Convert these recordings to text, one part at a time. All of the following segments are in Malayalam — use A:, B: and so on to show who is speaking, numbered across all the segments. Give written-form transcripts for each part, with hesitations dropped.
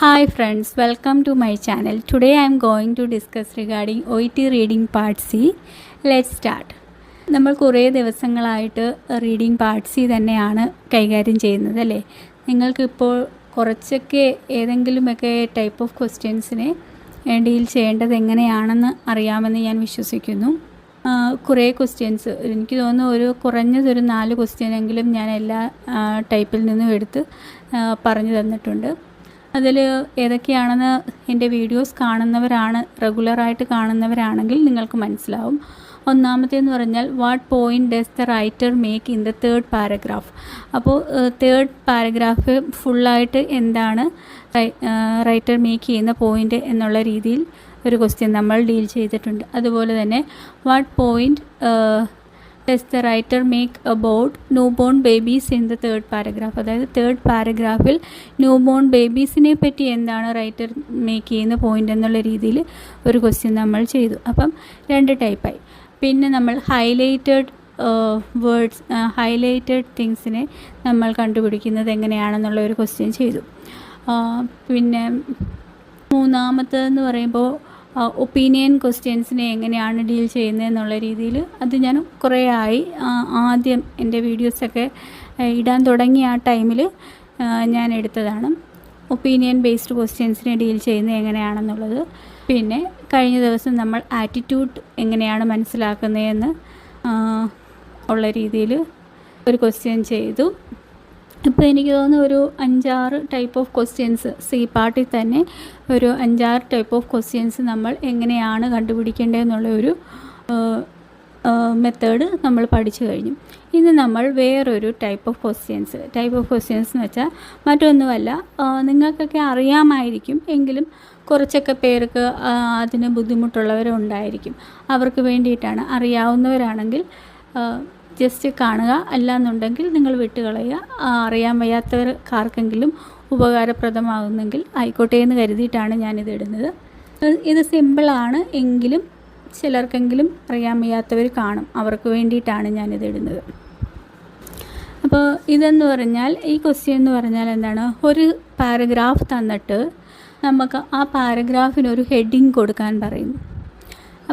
A: Hi friends, welcome to my channel. Today I am going to discuss regarding OET reading part C. Let's start. നമ്മൾ കുറേ ദിവസങ്ങളായിട്ട് റീഡിംഗ് പാർട്ട് സി തന്നെയാണ് കൈകാര്യം ചെയ്യുന്നത് അല്ലേ. നിങ്ങൾക്കിപ്പോൾ കുറച്ചൊക്കെ ഏതെങ്കിലുമൊക്കെ ടൈപ്പ് ഓഫ് ക്വസ്റ്റ്യൻസിനെ ഡീൽ ചെയ്യേണ്ടത് എങ്ങനെയാണെന്ന് അറിയാമെന്ന് ഞാൻ വിശ്വസിക്കുന്നു. കുറേ ക്വസ്റ്റ്യൻസ് എനിക്ക് തോന്നുന്നു കുറഞ്ഞതൊരു 4 ക്വസ്റ്റ്യനെങ്കിലും ഞാൻ എല്ലാ ടൈപ്പിൽ നിന്നും എടുത്ത് പറഞ്ഞു തന്നിട്ടുണ്ട്. അതിൽ ഏതൊക്കെയാണെന്ന് എൻ്റെ വീഡിയോസ് റെഗുലറായിട്ട് കാണുന്നവരാണെങ്കിൽ നിങ്ങൾക്ക് മനസ്സിലാവും. ഒന്നാമത്തേന്ന് പറഞ്ഞാൽ what point does the writer make in the third paragraph. അപ്പോൾ തേർഡ് പാരഗ്രാഫ് ഫുള്ളായിട്ട് എന്താണ് റൈറ്റർ മേക്ക് ചെയ്യുന്ന പോയിൻ്റ് എന്നുള്ള രീതിയിൽ ഒരു ക്വസ്റ്റ്യൻ നമ്മൾ ഡീൽ ചെയ്തിട്ടുണ്ട്. അതുപോലെ തന്നെ what point does the writer make about new born babies in the third paragraph. അതായത് തേർഡ് പാരഗ്രാഫിൽ ന്യൂ ബോൺ ബേബീസിനെ പറ്റി എന്താണ് റൈറ്റർ മേക്ക് ചെയ്യുന്ന പോയിൻ്റ് എന്നുള്ള രീതിയിൽ ഒരു ക്വസ്റ്റ്യൻ നമ്മൾ ചെയ്തു. അപ്പം 2 ടൈപ്പായി. പിന്നെ നമ്മൾ ഹൈലൈറ്റഡ് തിങ്സിനെ നമ്മൾ കണ്ടുപിടിക്കുന്നത് എങ്ങനെയാണെന്നുള്ള ഒരു ക്വസ്റ്റ്യൻ ചെയ്തു. പിന്നെ മൂന്നാമത്തേതെന്ന് പറയുമ്പോൾ ഒപ്പീനിയൻ ക്വസ്റ്റ്യൻസിനെ എങ്ങനെയാണ് ഡീൽ ചെയ്യുന്നതെന്നുള്ള രീതിയിൽ അത് ഞാൻ കുറേ ആയി ആദ്യം എൻ്റെ വീഡിയോസൊക്കെ ഇടാൻ തുടങ്ങിയ ആ ടൈമിൽ ഞാൻ എടുത്തതാണ്. ഒപ്പീനിയൻ ബേസ്ഡ് ക്വസ്റ്റ്യൻസിനെ ഡീൽ ചെയ്യുന്നത് എങ്ങനെയാണെന്നുള്ളത്. പിന്നെ കഴിഞ്ഞ ദിവസം നമ്മൾ ആറ്റിറ്റ്യൂഡ് എങ്ങനെയാണ് മനസ്സിലാക്കുന്നതെന്ന് ഉള്ള രീതിയിൽ ഒരു ക്വസ്റ്റ്യൻ ചെയ്തു. ഇപ്പോൾ എനിക്ക് തോന്നുന്നു ഒരു 5-6 ടൈപ്പ് ഓഫ് ക്വസ്റ്റ്യൻസ് സി പാർട്ടിൽ തന്നെ ഒരു 5-6 ടൈപ്പ് ഓഫ് ക്വസ്റ്റ്യൻസ് നമ്മൾ എങ്ങനെയാണ് കണ്ടുപിടിക്കേണ്ടതെന്നുള്ള ഒരു മെത്തേഡ് നമ്മൾ പഠിച്ചു കഴിഞ്ഞു. ഇന്ന് നമ്മൾ വേറൊരു ടൈപ്പ് ഓഫ് ക്വസ്റ്റ്യൻസ് എന്ന് വെച്ചാൽ മറ്റൊന്നുമല്ല, നിങ്ങൾക്കൊക്കെ അറിയാമായിരിക്കും എങ്കിലും കുറച്ചൊക്കെ പേർക്ക് അതിന് ബുദ്ധിമുട്ടുള്ളവരുണ്ടായിരിക്കും. അവർക്ക് വേണ്ടിയിട്ടാണ്. അറിയാവുന്നവരാണെങ്കിൽ ജസ്റ്റ് കാണുക, അല്ലാന്നുണ്ടെങ്കിൽ നിങ്ങൾ വിട്ടുകളയുക. അറിയാൻ വയ്യാത്തവർക്കാർക്കെങ്കിലും ഉപകാരപ്രദമാകുന്നെങ്കിൽ ആയിക്കോട്ടെ എന്ന് കരുതിയിട്ടാണ് ഞാനിത് ഇടുന്നത്. ഇത് സിമ്പിളാണ് എങ്കിലും ചിലർക്കെങ്കിലും അറിയാൻ വയ്യാത്തവർ കാണും, അവർക്ക് വേണ്ടിയിട്ടാണ് ഞാനിത് ഇടുന്നത്. അപ്പോൾ ഇതെന്ന് പറഞ്ഞാൽ ഈ ക്വസ്റ്റ്യൻ എന്ന് പറഞ്ഞാൽ എന്താണ്, ഒരു പാരഗ്രാഫ് തന്നിട്ട് നമുക്ക് ആ പാരഗ്രാഫിനൊരു ഹെഡിങ് കൊടുക്കാൻ പറയുന്നു.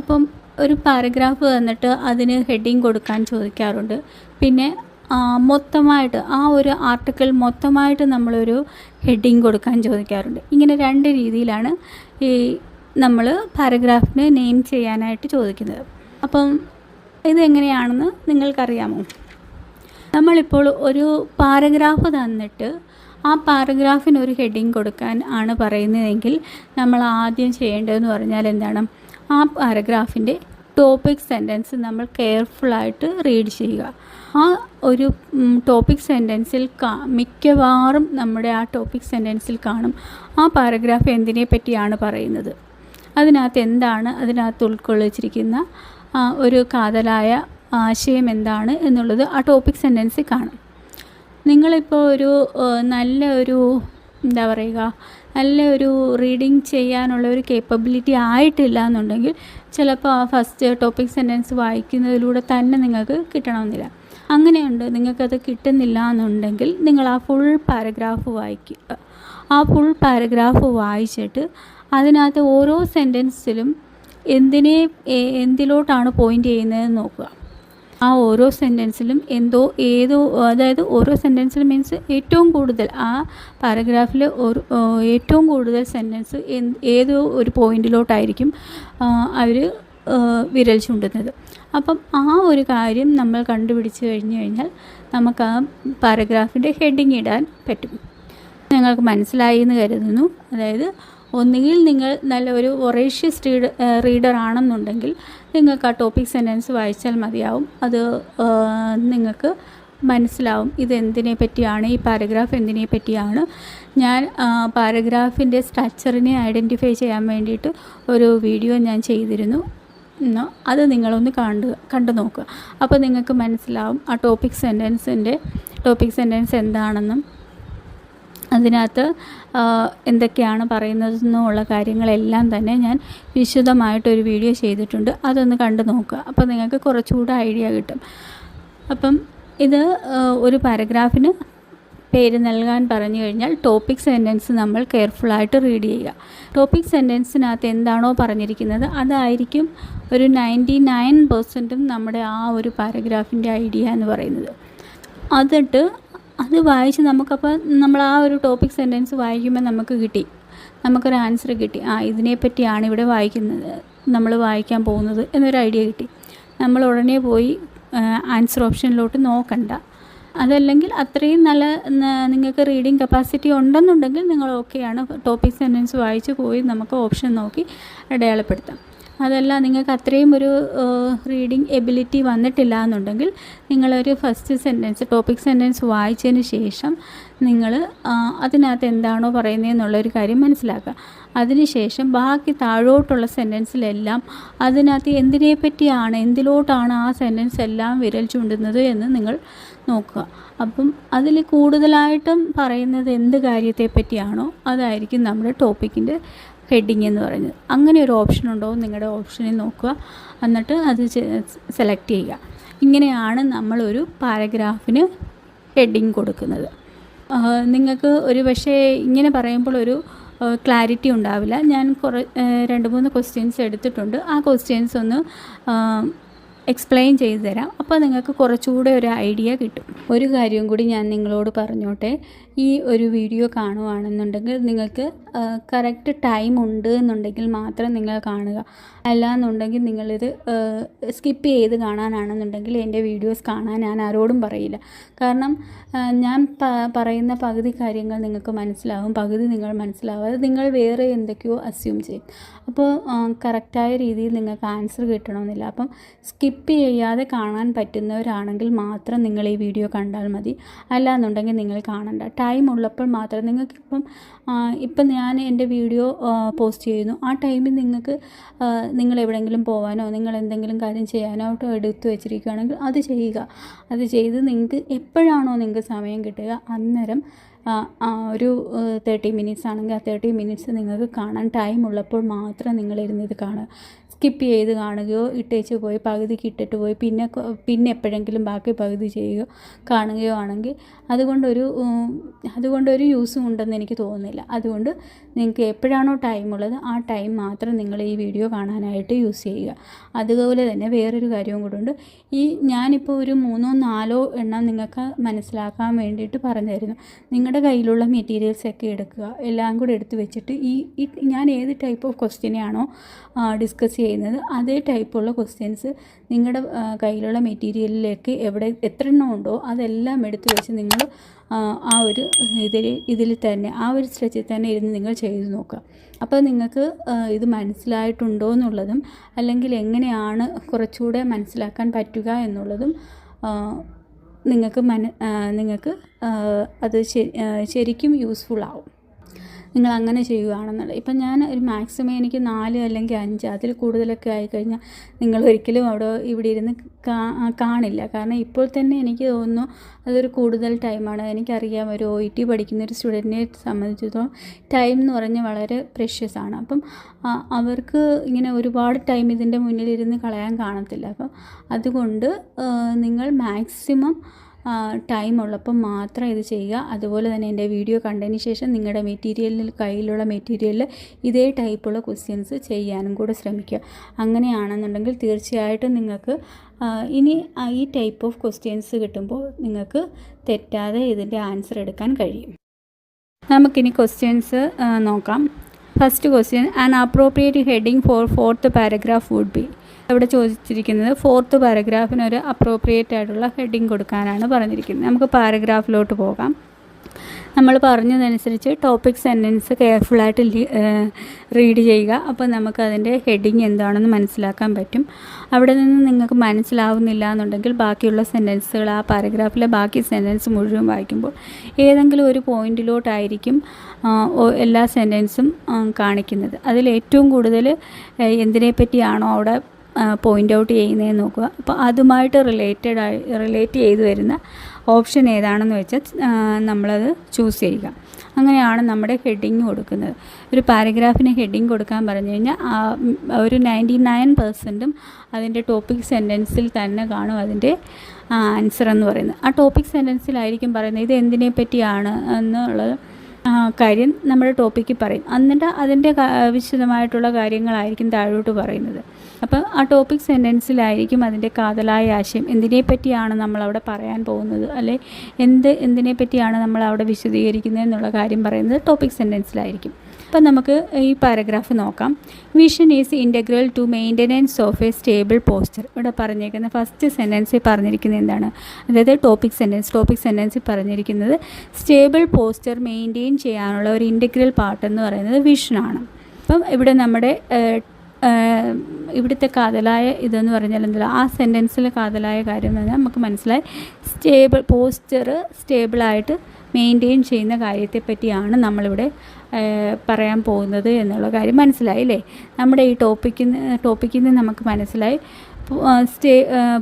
A: അപ്പം ഒരു പാരഗ്രാഫ് തന്നിട്ട് അതിന് ഹെഡിങ് കൊടുക്കാൻ ചോദിക്കാറുണ്ട്. പിന്നെ മൊത്തമായിട്ട് ആ ഒരു ആർട്ടിക്കിൾ മൊത്തമായിട്ട് നമ്മളൊരു ഹെഡിങ് കൊടുക്കാൻ ചോദിക്കാറുണ്ട്. ഇങ്ങനെ 2 രീതിയിലാണ് ഈ നമ്മൾ പാരഗ്രാഫിന് നെയിം ചെയ്യാനായിട്ട് ചോദിക്കുന്നത്. അപ്പം ഇതെങ്ങനെയാണെന്ന് നിങ്ങൾക്കറിയാമോ? നമ്മളിപ്പോൾ ഒരു പാരഗ്രാഫ് തന്നിട്ട് ആ പാരഗ്രാഫിനൊരു ഹെഡിങ് കൊടുക്കാൻ ആണ് പറയുന്നതെങ്കിൽ നമ്മൾ ആദ്യം ചെയ്യേണ്ടതെന്ന് പറഞ്ഞാൽ എന്താണ്, ആ പാരഗ്രാഫിൻ്റെ ടോപ്പിക് സെൻറ്റൻസ് നമ്മൾ കെയർഫുള്ളായിട്ട് റീഡ് ചെയ്യുക. ആ ഒരു ടോപ്പിക് സെൻറ്റൻസിൽ മിക്കവാറും നമ്മുടെ ആ ടോപ്പിക് സെൻറ്റൻസിൽ കാണും ആ പാരഗ്രാഫ് എന്തിനെ പറ്റിയാണ് പറയുന്നത്, അതിനകത്ത് ഉൾക്കൊള്ളിച്ചിരിക്കുന്ന ഒരു കാതലായ ആശയം എന്താണ് എന്നുള്ളത് ആ ടോപ്പിക് സെൻറ്റൻസിൽ കാണും. നിങ്ങളിപ്പോൾ നല്ലൊരു റീഡിങ് ചെയ്യാനുള്ള ഒരു കേപ്പബിലിറ്റി ആയിട്ടില്ല എന്നുണ്ടെങ്കിൽ ചിലപ്പോൾ ആ ഫസ്റ്റ് ടോപ്പിക് സെൻറ്റൻസ് വായിക്കുന്നതിലൂടെ തന്നെ നിങ്ങൾക്ക് കിട്ടണമെന്നില്ല. അങ്ങനെയുണ്ട്, നിങ്ങൾക്കത് കിട്ടുന്നില്ല എന്നുണ്ടെങ്കിൽ നിങ്ങൾ ആ ഫുൾ പാരഗ്രാഫ് വായിക്കുക. ആ ഫുൾ പാരഗ്രാഫ് വായിച്ചിട്ട് അതിനകത്ത് ഓരോ സെൻറ്റൻസിലും എന്തിലോട്ടാണ് പോയിൻ്റ് ചെയ്യുന്നതെന്ന് നോക്കുക. ആ ഓരോ സെൻറ്റൻസിലും അതായത് ഓരോ സെൻറ്റൻസിലും മീൻസ് ഏറ്റവും കൂടുതൽ ആ പാരഗ്രാഫിൽ ഏറ്റവും കൂടുതൽ സെൻറ്റൻസ് ഏതോ ഒരു പോയിൻറ്റിലോട്ടായിരിക്കും അവർ വിരൽ ചൂണ്ടുന്നത്. അപ്പം ആ ഒരു കാര്യം നമ്മൾ കണ്ടുപിടിച്ച് കഴിഞ്ഞാൽ നമുക്ക് ആ പാരഗ്രാഫിൻ്റെ ഹെഡിങ് ഇടാൻ പറ്റും. നിങ്ങൾക്ക് മനസ്സിലായി എന്ന് കരുതുന്നു. അതായത് ഒന്നുകിൽ നിങ്ങൾ നല്ല ഒരു വൊറേഷ്യസ് റീഡർ ആണെന്നുണ്ടെങ്കിൽ നിങ്ങൾക്ക് ആ ടോപ്പിക് സെൻറ്റൻസ് വായിച്ചാൽ മതിയാവും. അത് നിങ്ങൾക്ക് മനസ്സിലാവും ഇതെന്തിനെ പറ്റിയാണ്, ഈ പാരഗ്രാഫ് എന്തിനെ പറ്റിയാണ്. ഞാൻ പാരഗ്രാഫിൻ്റെ സ്ട്രക്ചറിനെ ഐഡൻറ്റിഫൈ ചെയ്യാൻ വേണ്ടിയിട്ട് ഒരു വീഡിയോ ഞാൻ ചെയ്തിരുന്നു. അത് നിങ്ങളൊന്ന് കണ്ടു നോക്കുക. അപ്പോൾ നിങ്ങൾക്ക് മനസ്സിലാവും ആ ടോപ്പിക് സെൻറ്റൻസ് എന്താണെന്നും അതിനകത്ത് എന്തൊക്കെയാണ് പറയുന്നതെന്നുള്ള കാര്യങ്ങളെല്ലാം തന്നെ ഞാൻ വിശദമായിട്ടൊരു വീഡിയോ ചെയ്തിട്ടുണ്ട്. അതൊന്ന് കണ്ടു നോക്കുക. അപ്പോൾ നിങ്ങൾക്ക് കുറച്ചുകൂടെ ഐഡിയ കിട്ടും. അപ്പം ഇത് ഒരു പാരഗ്രാഫിന് പേര് നൽകാൻ പറഞ്ഞു കഴിഞ്ഞാൽ ടോപ്പിക് സെൻറ്റൻസ് നമ്മൾ കെയർഫുള്ളായിട്ട് റീഡ് ചെയ്യുക. ടോപ്പിക് സെൻറ്റൻസിനകത്ത് എന്താണോ പറഞ്ഞിരിക്കുന്നത് അതായിരിക്കും ഒരു 99% നമ്മുടെ ആ ഒരു പാരഗ്രാഫിൻ്റെ ഐഡിയ എന്ന് പറയുന്നത്. എന്നിട്ട് അത് വായിച്ച് നമുക്കപ്പോൾ നമ്മൾ ആ ഒരു ടോപ്പിക് സെൻറ്റൻസ് വായിക്കുമ്പോൾ നമുക്കൊരു ആൻസർ കിട്ടി. ഇതിനെപ്പറ്റിയാണ് ഇവിടെ നമ്മൾ വായിക്കാൻ പോകുന്നത് എന്നൊരു ഐഡിയ കിട്ടി. നമ്മൾ ഉടനെ പോയി ആൻസർ ഓപ്ഷനിലോട്ട് നോക്കണ്ട. അതല്ലെങ്കിൽ അത്രയും നല്ല നിങ്ങൾക്ക് റീഡിങ് കപ്പാസിറ്റി ഉണ്ടെന്നുണ്ടെങ്കിൽ നിങ്ങൾ ഓക്കെയാണ്. ടോപ്പിക് സെൻറ്റൻസ് വായിച്ച് പോയി നമുക്ക് ഓപ്ഷൻ നോക്കി അടയാളപ്പെടുത്താം. അതല്ല നിങ്ങൾക്ക് അത്രയും ഒരു റീഡിങ് എബിലിറ്റി വന്നിട്ടില്ല എന്നുണ്ടെങ്കിൽ നിങ്ങളൊരു ഫസ്റ്റ് സെൻറ്റൻസ് ടോപ്പിക് സെൻറ്റൻസ് വായിച്ചതിന് ശേഷം നിങ്ങൾ അതിനകത്ത് എന്താണോ പറയുന്നതെന്നുള്ളൊരു കാര്യം മനസ്സിലാക്കുക. അതിനുശേഷം ബാക്കി താഴോട്ടുള്ള സെൻറ്റൻസിലെല്ലാം അതിനകത്ത് എന്തിലോട്ടാണ് ആ സെൻറ്റൻസ് എല്ലാം വിരൽ ചൂണ്ടുന്നത് എന്ന് നിങ്ങൾ നോക്കുക. അപ്പം അതിൽ കൂടുതലായിട്ടും പറയുന്നത് എന്ത് കാര്യത്തെ പറ്റിയാണോ അതായിരിക്കും നമ്മുടെ ടോപ്പിക്കിൻ്റെ ഹെഡിങ് എന്ന് പറയുന്നത്. അങ്ങനെ ഒരു ഓപ്ഷൻ ഉണ്ടോ നിങ്ങളുടെ ഓപ്ഷനിൽ നോക്കുക, എന്നിട്ട് അത് സെലക്ട് ചെയ്യുക. ഇങ്ങനെയാണ് നമ്മളൊരു പാരഗ്രാഫിന് ഹെഡിങ് കൊടുക്കുന്നത്. നിങ്ങൾക്ക് ഒരു പക്ഷേ ഇങ്ങനെ പറയുമ്പോൾ ഒരു ക്ലാരിറ്റി ഉണ്ടാവില്ല. ഞാൻ 2-3 ക്വസ്റ്റ്യൻസ് എടുത്തിട്ടുണ്ട്. ആ ക്വസ്റ്റ്യൻസ് ഒന്ന് എക്സ്പ്ലെയിൻ ചെയ്തു തരാം. അപ്പോൾ നിങ്ങൾക്ക് കുറച്ചുകൂടെ ഒരു ഐഡിയ കിട്ടും. ഒരു കാര്യം കൂടി ഞാൻ നിങ്ങളോട് പറഞ്ഞോട്ടെ. ഈ ഒരു വീഡിയോ കാണുകയാണെന്നുണ്ടെങ്കിൽ നിങ്ങൾക്ക് കറക്റ്റ് ടൈം ഉണ്ട് എന്നുണ്ടെങ്കിൽ മാത്രം നിങ്ങൾ കാണുക. അല്ലാന്നുണ്ടെങ്കിൽ നിങ്ങളിത് സ്കിപ്പ് ചെയ്ത് കാണാനാണെന്നുണ്ടെങ്കിൽ എൻ്റെ വീഡിയോസ് കാണാൻ ഞാൻ ആരോടും പറയില്ല. കാരണം ഞാൻ പറയുന്ന പകുതി കാര്യങ്ങൾ നിങ്ങൾക്ക് മനസ്സിലാവും, പകുതി നിങ്ങൾ മനസ്സിലാവാതെ നിങ്ങൾ വേറെ എന്തൊക്കെയോ അസ്യൂം ചെയ്യും. അപ്പോൾ കറക്റ്റായ രീതിയിൽ നിങ്ങൾക്ക് ആൻസർ കിട്ടണമെന്നില്ല. അപ്പം സ്കിപ്പ് ചെയ്യാതെ കാണാൻ പറ്റുന്നവരാണെങ്കിൽ മാത്രം നിങ്ങൾ ഈ വീഡിയോ കണ്ടാൽ മതി. അല്ലാന്നുണ്ടെങ്കിൽ നിങ്ങൾ കാണണ്ട. ടൈം ഉള്ളപ്പോൾ മാത്രം ഇപ്പം ഞാൻ എൻ്റെ വീഡിയോ പോസ്റ്റ് ചെയ്യുന്നു. ആ ടൈമിൽ നിങ്ങൾ എവിടെയെങ്കിലും പോകാനോ നിങ്ങൾ എന്തെങ്കിലും കാര്യം ചെയ്യാനോ എടുത്തു വെച്ചിരിക്കുകയാണെങ്കിൽ അത് ചെയ്യുക. അത് ചെയ്ത് നിങ്ങൾക്ക് എപ്പോഴാണോ നിങ്ങൾക്ക് സമയം കിട്ടുക അന്നേരം ഒരു 30 മിനിറ്റ്സ് ആണെങ്കിൽ ആ 30 മിനിറ്റ്സ് നിങ്ങൾക്ക് കാണാൻ ടൈം ഉള്ളപ്പോൾ മാത്രം നിങ്ങളിരുന്നത് കാണുക. സ്കിപ്പ് ചെയ്ത് കാണുകയോ ഇട്ടേച്ച് പോയി പകുതിക്ക് ഇട്ടിട്ട് പോയി പിന്നെ എപ്പോഴെങ്കിലും ബാക്കി പകുതി കാണുകയോ ആണെങ്കിൽ അതുകൊണ്ടൊരു യൂസും ഉണ്ടെന്ന് എനിക്ക് തോന്നുന്നില്ല. അതുകൊണ്ട് നിങ്ങൾക്ക് എപ്പോഴാണോ ടൈമുള്ളത് ആ ടൈം മാത്രം നിങ്ങൾ ഈ വീഡിയോ കാണാനായിട്ട് യൂസ് ചെയ്യുക. അതുപോലെ തന്നെ വേറൊരു കാര്യവും കൂടെ ഉണ്ട്. ഞാനിപ്പോൾ ഒരു 3-4 എണ്ണം നിങ്ങൾക്ക് മനസ്സിലാക്കാൻ വേണ്ടിയിട്ട് പറഞ്ഞു തരുന്നു. നിങ്ങളുടെ കയ്യിലുള്ള മെറ്റീരിയൽസൊക്കെ എടുക്കുക. എല്ലാം കൂടെ എടുത്ത് വെച്ചിട്ട് ഞാൻ ഏത് ടൈപ്പ് ഓഫ് ക്വസ്റ്റ്യനെയാണോ ഡിസ്കസ് ചെയ്യുന്നത് അതേ ടൈപ്പുള്ള ക്വസ്റ്റ്യൻസ് നിങ്ങളുടെ കയ്യിലുള്ള മെറ്റീരിയലിലേക്ക് എത്ര എണ്ണം ഉണ്ടോ അതെല്ലാം എടുത്ത് വെച്ച് നിങ്ങൾ ആ ഒരു ഇതിൽ തന്നെ ആ ഒരു സ്ട്രെച്ചിൽ തന്നെ ഇരുന്ന് നിങ്ങൾ ചെയ്ത് നോക്കുക. അപ്പോൾ നിങ്ങൾക്ക് ഇത് മനസ്സിലായിട്ടുണ്ടോ എന്നുള്ളതും അല്ലെങ്കിൽ എങ്ങനെയാണ് കുറച്ചുകൂടെ മനസ്സിലാക്കാൻ പറ്റുക എന്നുള്ളതും നിങ്ങൾക്ക് അത് ശരിക്കും യൂസ്ഫുൾ ആവും നിങ്ങൾ അങ്ങനെ ചെയ്യുകയാണെന്നുള്ളത്. ഇപ്പം ഞാൻ ഒരു മാക്സിമം എനിക്ക് 4 അല്ലെങ്കിൽ 5 അതിൽ കൂടുതലൊക്കെ ആയിക്കഴിഞ്ഞാൽ നിങ്ങൾ ഒരിക്കലും ഇവിടെ ഇരുന്ന് കാണില്ല. കാരണം ഇപ്പോൾ തന്നെ എനിക്ക് തോന്നുന്നു അതൊരു കൂടുതൽ ടൈമാണ്. എനിക്കറിയാം ഒരു OET പഠിക്കുന്ന ഒരു സ്റ്റുഡൻറ്റിനെ സംബന്ധിച്ചിടത്തോളം ടൈം എന്ന് പറഞ്ഞാൽ വളരെ പ്രഷ്യസ് ആണ്. അപ്പം അവർക്ക് ഇങ്ങനെ ഒരുപാട് ടൈം ഇതിൻ്റെ മുന്നിലിരുന്ന് കളയാൻ കാണത്തില്ല. അപ്പം അതുകൊണ്ട് നിങ്ങൾ മാക്സിമം ടൈം ഉള്ളപ്പോൾ മാത്രം ഇത് ചെയ്യുക. അതുപോലെ തന്നെ എൻ്റെ വീഡിയോ കണ്ടതിന് ശേഷം നിങ്ങളുടെ കയ്യിലുള്ള മെറ്റീരിയലിൽ ഇതേ ടൈപ്പുള്ള ക്വസ്റ്റ്യൻസ് ചെയ്യാനും കൂടെ ശ്രമിക്കുക. അങ്ങനെയാണെന്നുണ്ടെങ്കിൽ തീർച്ചയായിട്ടും നിങ്ങൾക്ക് ഇനി ഈ ടൈപ്പ് ഓഫ് ക്വസ്റ്റ്യൻസ് കിട്ടുമ്പോൾ നിങ്ങൾക്ക് തെറ്റാതെ ഇതിൻ്റെ ആൻസർ എടുക്കാൻ കഴിയും. നമുക്കിനി ക്വസ്റ്റ്യൻസ് നോക്കാം. First question, an appropriate heading for 4th paragraph would be. ഇവിടെ ചോദിച്ചിരിക്കുന്നത് 4th പാരഗ്രാഫിന് ഒരു അപ്രോപ്രിയേറ്റ് ആയിട്ടുള്ള ഹെഡിങ് കൊടുക്കാനാണ് പറഞ്ഞിരിക്കുന്നത്. നമുക്ക് പാരഗ്രാഫിലോട്ട് പോകാം. നമ്മൾ പറഞ്ഞതനുസരിച്ച് ടോപ്പിക് സെൻറ്റൻസ് കെയർഫുള്ളായിട്ട് റീഡ് ചെയ്യുക. അപ്പോൾ നമുക്ക് അതിൻ്റെ ഹെഡിങ് എന്താണെന്ന് മനസ്സിലാക്കാൻ പറ്റും. അവിടെ നിന്ന് നിങ്ങൾക്ക് മനസ്സിലാവുന്നില്ല എന്നുണ്ടെങ്കിൽ ബാക്കിയുള്ള സെൻറ്റൻസുകൾ ആ പാരഗ്രാഫിലെ ബാക്കി സെൻറ്റൻസ് മുഴുവൻ വായിക്കുമ്പോൾ ഏതെങ്കിലും ഒരു പോയിൻറ്റിലോട്ടായിരിക്കും എല്ലാ സെൻറ്റൻസും കാണിക്കുന്നത്. അതിൽ ഏറ്റവും കൂടുതൽ എന്തിനെ പറ്റിയാണോ അവിടെ പോയിൻ്റ് ഔട്ട് ചെയ്യുന്നതെന്ന് നോക്കുക. അപ്പോൾ അതുമായിട്ട് റിലേറ്റ് ചെയ്ത് വരുന്ന ഓപ്ഷൻ ഏതാണെന്ന് വെച്ചാൽ നമ്മളത് ചൂസ് ചെയ്യുക. അങ്ങനെയാണ് നമ്മുടെ ഹെഡിങ് കൊടുക്കുന്നത്. ഒരു പാരഗ്രാഫിന് ഹെഡിങ് കൊടുക്കാൻ പറഞ്ഞു കഴിഞ്ഞാൽ ഒരു 99% അതിൻ്റെ ടോപ്പിക് സെൻറ്റൻസിൽ തന്നെ കാണും അതിൻ്റെ ആൻസർ എന്ന് പറയുന്നത്. ആ ടോപ്പിക് സെൻറ്റൻസിലായിരിക്കും പറയുന്നത് ഇത് എന്തിനെ പറ്റിയാണ് എന്നുള്ളത് കാര്യം നമ്മുടെ ടോപ്പിക്കിൽ പറയും. എന്നിട്ട് അതിൻ്റെ വിശദമായിട്ടുള്ള കാര്യങ്ങളായിരിക്കും താഴോട്ട് പറയുന്നത്. അപ്പോൾ ആ ടോപ്പിക് സെൻറ്റൻസിലായിരിക്കും അതിൻ്റെ കാതലായ ആശയം എന്തിനെ പറ്റിയാണ് നമ്മളവിടെ പറയാൻ പോകുന്നത്, അല്ലെ എന്തിനെ പറ്റിയാണ് നമ്മളവിടെ വിശദീകരിക്കുന്നത് എന്നുള്ള കാര്യം പറയുന്നത് ടോപ്പിക് സെൻറ്റൻസിലായിരിക്കും. അപ്പം നമുക്ക് ഈ പാരഗ്രാഫ് നോക്കാം. Vision is integral to maintenance of A stable posture. ഇവിടെ പറഞ്ഞിരിക്കുന്ന ഫസ്റ്റ് സെൻറ്റൻസിൽ പറഞ്ഞിരിക്കുന്നത് എന്താണ്, അതായത് ടോപ്പിക് സെൻറ്റൻസിൽ പറഞ്ഞിരിക്കുന്നത് സ്റ്റേബിൾ പോസ്ചർ മെയിൻറ്റെയിൻ ചെയ്യാനുള്ള ഒരു ഇൻ്റഗ്രൽ പാർട്ട് എന്ന് പറയുന്നത് വിഷനാണ്. അപ്പം ഇവിടെ നമ്മുടെ ഇവിടുത്തെ കാതലായ ഇതെന്ന് പറഞ്ഞാൽ എന്താ, ആ സെൻറ്റൻസിലെ കാതലായ കാര്യം എന്ന് പറഞ്ഞാൽ നമുക്ക് മനസ്സിലായി പോസ്ചർ സ്റ്റേബിളായിട്ട് മെയിൻറ്റെയിൻ ചെയ്യുന്ന കാര്യത്തെ പറ്റിയാണ് നമ്മളിവിടെ പറയാൻ പോകുന്നത് എന്നുള്ള കാര്യം മനസ്സിലായി അല്ലേ. നമ്മുടെ ഈ ടോപ്പിക്കിൽ നിന്ന് നമുക്ക് മനസ്സിലായി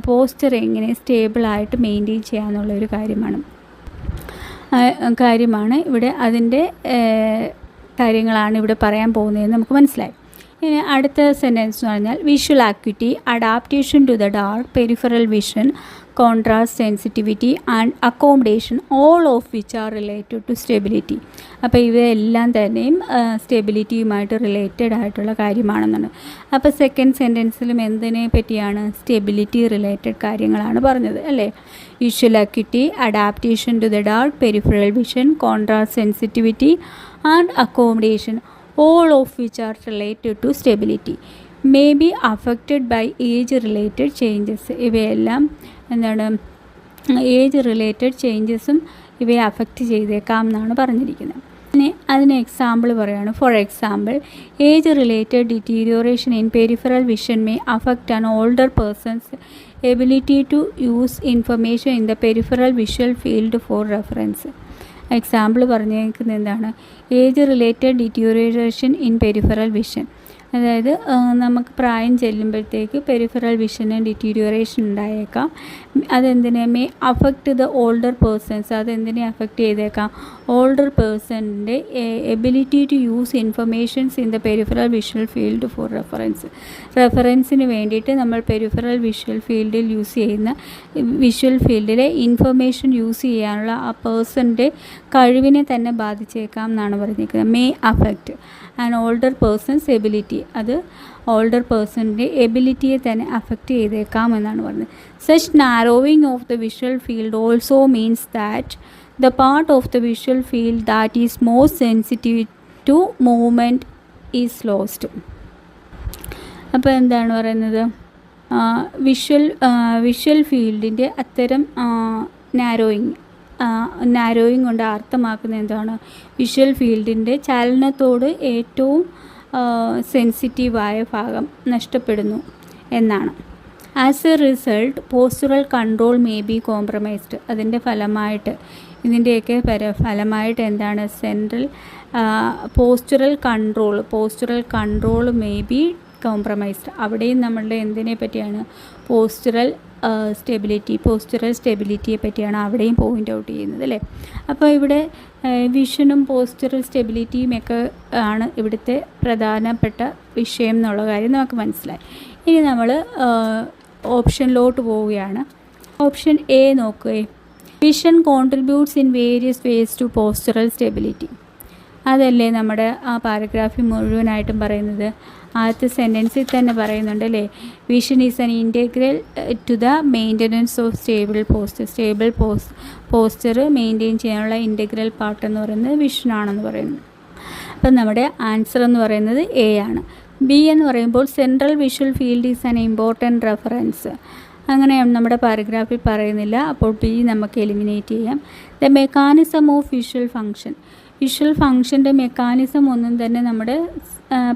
A: പോസ്ചർ എങ്ങനെ സ്റ്റേബിളായിട്ട് മെയിൻറ്റെയിൻ ചെയ്യാമെന്നുള്ളൊരു കാര്യമാണ് ഇവിടെ അതിൻ്റെ കാര്യങ്ങളാണ് ഇവിടെ പറയാൻ പോകുന്നതെന്ന് നമുക്ക് മനസ്സിലായി. ഇനി അടുത്ത സെൻറ്റൻസ് എന്ന് പറഞ്ഞാൽ visual acuity, adaptation to the dark, peripheral vision, contrast, sensitivity and accommodation, all of which are related to stability. അപ്പോൾ ഇവയെല്ലാം തന്നെയും സ്റ്റെബിലിറ്റിയുമായിട്ട് റിലേറ്റഡ് ആയിട്ടുള്ള കാര്യമാണെന്നാണ്. അപ്പോൾ സെക്കൻഡ് സെൻറ്റൻസിലും എന്തിനെ പറ്റിയാണ്, സ്റ്റെബിലിറ്റി റിലേറ്റഡ് കാര്യങ്ങളാണ് പറഞ്ഞത് അല്ലേ. Visual acuity, adaptation to the dark, peripheral vision, contrast, sensitivity and accommodation, all of which are related to stability, may be affected by age related changes. ഇവയെല്ലാം എന്താണ്, ഏജ് റിലേറ്റഡ് ചേഞ്ചസും ഇവയെ അഫക്റ്റ് ചെയ്തേക്കാം എന്നാണ് പറഞ്ഞിരിക്കുന്നത്. ഇനി അതിന് എക്സാമ്പിൾ പറയുകയാണ്. For example, age related deterioration in peripheral vision may affect an older person's ability to use information in the peripheral visual field for reference. Example പറഞ്ഞേക്കുന്നത് എന്താണ്, age related deterioration in peripheral vision. അതായത് നമുക്ക് പ്രായം ചെല്ലുമ്പോഴത്തേക്ക് പെരിഫറൽ വിഷന് ഡിറ്റീരിയോറേഷൻ ഉണ്ടായേക്കാം. അതെന്തിനെ may affect the older person's, അതെന്തിനെ അഫക്റ്റ് ചെയ്തേക്കാം, ഓൾഡർ പേഴ്സണിൻ്റെ ability to use informations in the peripheral visual field for റെഫറൻസിന് വേണ്ടിയിട്ട് നമ്മൾ പെരിഫറൽ വിഷ്വൽ ഫീൽഡിൽ യൂസ് ചെയ്യുന്ന വിഷ്വൽ ഫീൽഡിലെ ഇൻഫർമേഷൻ യൂസ് ചെയ്യാനുള്ള ആ പേഴ്സണിൻ്റെ കഴിവിനെ തന്നെ ബാധിച്ചേക്കാം എന്നാണ് പറഞ്ഞിരിക്കുന്നത്. May affect and older person's ability, അത് ഓൾഡർ പേഴ്സണിൻ്റെ എബിലിറ്റിയെ തന്നെ അഫക്റ്റ് ചെയ്തേക്കാം എന്നാണ് പറഞ്ഞത്. Such narrowing of the visual field also means that the part of the visual field that is most sensitive to movement is lost. അപ്പോൾ എന്താണ് പറയുന്നത്, വിഷ്വൽ ഫീൽഡിൻ്റെ അത്തരം നാരോയിങ് കൊണ്ട് അർത്ഥമാക്കുന്നത് എന്താണ്, വിഷ്വൽ ഫീൽഡിൻ്റെ ചലനത്തോട് ഏറ്റവും സെൻസിറ്റീവായ ഭാഗം നഷ്ടപ്പെടുന്നു എന്നാണ്. As A result postural control may be compromised. അതിൻ്റെ ഇതിൻ്റെയൊക്കെ ഫലമായിട്ട് എന്താണ്, postural control may be compromised. അവിടെയും നമ്മളുടെ എന്തിനെ പറ്റിയാണ്, പോസ്ചറൽ സ്റ്റെബിലിറ്റിയെ പറ്റിയാണ് അവിടെയും പോയിൻ്റ് ഔട്ട് ചെയ്യുന്നത് അല്ലേ. അപ്പോൾ ഇവിടെ വിഷനും പോസ്ചറൽ സ്റ്റെബിലിറ്റിയും ഒക്കെ ആണ് ഇവിടുത്തെ പ്രധാനപ്പെട്ട വിഷയം എന്നുള്ള കാര്യം നമുക്ക് മനസ്സിലായി. ഇനി നമ്മൾ ഓപ്ഷനിലോട്ട് പോവുകയാണ്. ഓപ്ഷൻ എ നോക്കുക. Vision contributes in various ways to postural stability. അതല്ലേ നമ്മുടെ ആ പാരഗ്രാഫിൽ മുഴുവനായിട്ടും പറയുന്നത്. ആദ്യത്തെ സെൻറ്റൻസിൽ തന്നെ പറയുന്നുണ്ട് അല്ലേ, vision is an integral to the maintenance of stable posture maintain ചെയ്യാനുള്ള ഇൻറ്റഗ്രൽ പാർട്ട് എന്ന് പറയുന്നത് വിഷനാണെന്ന് പറയുന്നു. അപ്പം നമ്മുടെ ആൻസർ എന്ന് പറയുന്നത് എ ആണ്. ബി എന്ന് പറയുമ്പോൾ central visual field is an important reference. അങ്ങനെ നമ്മുടെ പാരഗ്രാഫിൽ പറയുന്നില്ല, അപ്പോൾ ബി നമുക്ക് എലിമിനേറ്റ് ചെയ്യാം. ദ മെക്കാനിസം ഓഫ് വിഷ്വൽ ഫങ്ഷൻ്റെ മെക്കാനിസം ഒന്നും തന്നെ നമ്മുടെ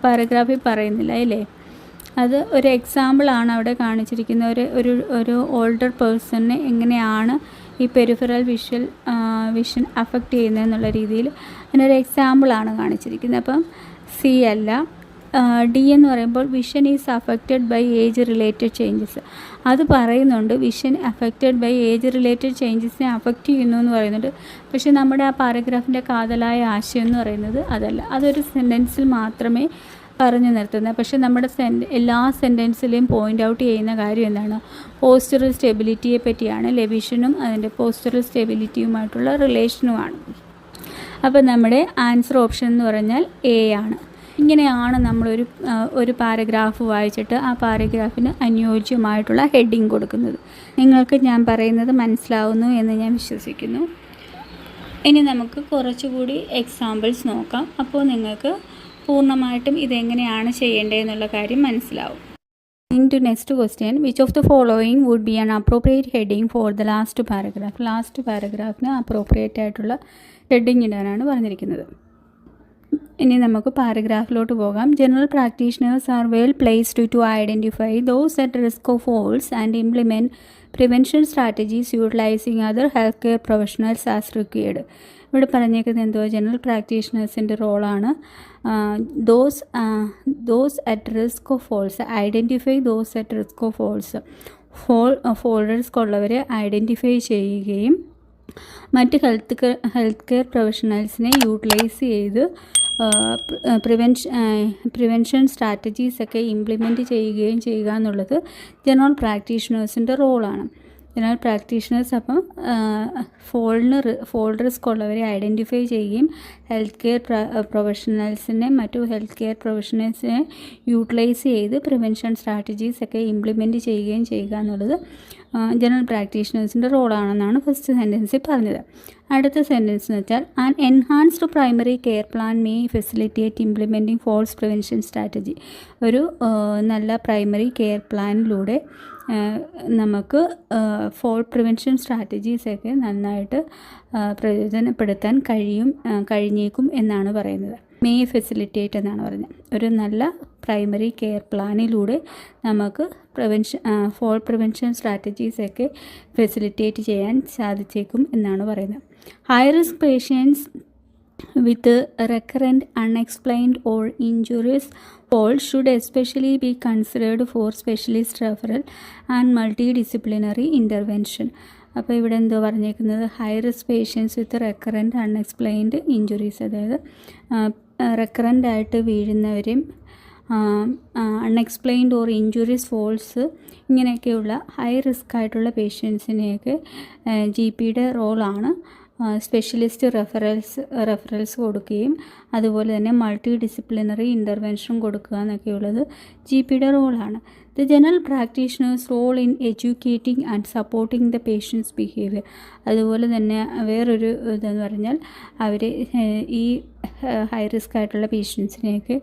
A: പാരഗ്രാഫിൽ പറയുന്നില്ല അല്ലേ. അത് ഒരു എക്സാമ്പിളാണ് അവിടെ കാണിച്ചിരിക്കുന്ന. ഒരു ഓൾഡർ പേഴ്സണിനെ എങ്ങനെയാണ് ഈ പെരിഫറൽ വിഷൻ അഫക്റ്റ് ചെയ്യുന്നതെന്നുള്ള രീതിയിൽ അതിനൊരു എക്സാമ്പിളാണ് കാണിച്ചിരിക്കുന്നത്. അപ്പം സി അല്ല, ഡി എന്ന് പറയുമ്പോൾ vision is affected by age related changes. അത് പറയുന്നുണ്ട്, vision affected by age related ചേഞ്ചസിനെ അഫക്റ്റ് ചെയ്യുന്നു എന്ന് പറയുന്നുണ്ട്. പക്ഷേ നമ്മുടെ ആ പാരഗ്രാഫിൻ്റെ കാതലായ ആശയം എന്ന് പറയുന്നത് അതല്ല. അതൊരു സെൻറ്റൻസിൽ മാത്രമേ പറഞ്ഞു നിർത്തുന്നത്. പക്ഷേ നമ്മുടെ എല്ലാ സെൻറ്റൻസിലെയും പോയിൻ്റ് ഔട്ട് ചെയ്യുന്ന കാര്യം എന്താണ്? പോസ്ചറൽ സ്റ്റെബിലിറ്റിയെ പറ്റിയാണ്. ലെവിഷനും അതിൻ്റെ പോസ്ചറൽ സ്റ്റെബിലിറ്റിയുമായിട്ടുള്ള റിലേഷനുമാണ്. അപ്പോൾ നമ്മുടെ ആൻസർ ഓപ്ഷൻ എന്ന് പറഞ്ഞാൽ എ ആണ്. ഇങ്ങനെയാണ് നമ്മളൊരു പാരഗ്രാഫ് വായിച്ചിട്ട് ആ പാരഗ്രാഫിന് അനുയോജ്യമായിട്ടുള്ള ഹെഡിങ് കൊടുക്കുന്നത്. നിങ്ങൾക്ക് ഞാൻ പറയുന്നത് മനസ്സിലാവുന്നു എന്ന് ഞാൻ വിശ്വസിക്കുന്നു. ഇനി നമുക്ക് കുറച്ചുകൂടി എക്സാമ്പിൾസ് നോക്കാം. അപ്പോൾ നിങ്ങൾക്ക് പൂർണ്ണമായിട്ടും ഇതെങ്ങനെയാണ് ചെയ്യേണ്ടതെന്നുള്ള കാര്യം മനസ്സിലാവും. To next question, which of the following would be an appropriate heading for the last paragraph? Last പാരഗ്രാഫിന് അപ്രോപ്രിയേറ്റ് ആയിട്ടുള്ള ഹെഡിങ് ഇടാനാണ് പറഞ്ഞിരിക്കുന്നത്. ഇനി നമുക്ക് പാരഗ്രാഫിലോട്ട് പോകാം. General practitioners are well placed to identify those at risk of falls and implement prevention strategies utilizing other health care professionals as required. ഇവിടെ പറഞ്ഞേക്കുന്നത് എന്തോ ജനറൽ പ്രാക്ടീഷണേഴ്സിൻ്റെ റോളാണ്. Those at risk of falls, identify those at risk of fall risk ഉള്ളവരെ ഐഡൻറ്റിഫൈ ചെയ്യുകയും മറ്റ് ഹെൽത്ത് കെയർ പ്രൊഫഷണൽസിനെ യൂട്ടിലൈസ് ചെയ്ത് പ്രിവെൻഷൻ സ്ട്രാറ്റജീസൊക്കെ ഇംപ്ലിമെൻറ്റ് ചെയ്യുകയും ചെയ്യുക എന്നുള്ളത് ജനറൽ പ്രാക്ടീഷണേഴ്സിൻ്റെ റോളാണ്. ജനറൽ പ്രാക്ടീഷണേഴ്സ് അപ്പം ഫോൾ റിസ്ക് ഉള്ളവരെ ഐഡൻറ്റിഫൈ ചെയ്യുകയും ഹെൽത്ത് കെയർ പ്രൊഫഷണൽസിനെ മറ്റു ഹെൽത്ത് കെയർ പ്രൊഫഷണൽസിനെ യൂട്ടിലൈസ് ചെയ്ത് പ്രിവെൻഷൻ സ്ട്രാറ്റജീസൊക്കെ ഇംപ്ലിമെൻറ്റ് ചെയ്യുകയും ചെയ്യുക എന്നുള്ളത് ജനറൽ പ്രാക്ടീഷണേഴ്സിൻ്റെ റോളാണെന്നാണ് ഫസ്റ്റ് സെൻറ്റൻസിൽ പറഞ്ഞത്. അടുത്ത സെൻറ്റൻസ് എന്ന് വെച്ചാൽ an enhanced primary care plan may facilitate implementing falls prevention strategy. ഒരു നല്ല പ്രൈമറി കെയർ പ്ലാനിലൂടെ നമുക്ക് ഫോൾ പ്രിവെൻഷൻ സ്ട്രാറ്റജീസൊക്കെ നന്നായിട്ട് പ്രയോജനപ്പെടുത്താൻ കഴിഞ്ഞേക്കും എന്നാണ് പറയുന്നത്. മേ ഫെസിലിറ്റേറ്റ് എന്നാണ് പറഞ്ഞത്. ഒരു നല്ല പ്രൈമറി കെയർ പ്ലാനിലൂടെ നമുക്ക് ഫോൾ പ്രിവെൻഷൻ സ്ട്രാറ്റജീസൊക്കെ ഫെസിലിറ്റേറ്റ് ചെയ്യാൻ സാധിച്ചേക്കും എന്നാണ് പറയുന്നത്. High risk patients with recurrent unexplained or injurious falls should especially be considered for specialist referral and multidisciplinary intervention. അപ്പോൾ ഇവിടെ എന്തോ പറഞ്ഞേക്കുന്നത് ഹൈ റിസ്ക് പേഷ്യൻസ് വിത്ത് റെക്കറൻറ്റ് അൺഎക്സ്പ്ലെയിൻഡ് ഇഞ്ചുറീസ്, അതായത് റെക്കറൻ്റ് ആയിട്ട് വീഴുന്നവരെയും അൺഎക്സ്പ്ലെയിൻഡ് ഓർ ഇഞ്ചുറീസ് ഫോൾസ് ഇങ്ങനെയൊക്കെയുള്ള ഹൈ റിസ്ക് ആയിട്ടുള്ള പേഷ്യൻസിനെയൊക്കെ GPയുടെ റോളാണ് സ്പെഷ്യലിസ്റ്റ് റെഫറൽസ് കൊടുക്കുകയും അതുപോലെ തന്നെ മൾട്ടി ഡിസിപ്ലിനറി ഇൻ്റർവെൻഷൻ കൊടുക്കുക എന്നൊക്കെയുള്ളത് GPയുടെ റോളാണ്. The general practitioners role in educating and supporting the patients behaviour. അതുപോലെ തന്നെ വേറൊരു ഇതെന്ന് പറഞ്ഞാൽ അവർ ഈ ഹൈ റിസ്ക് ആയിട്ടുള്ള പേഷ്യൻസിനെയൊക്കെ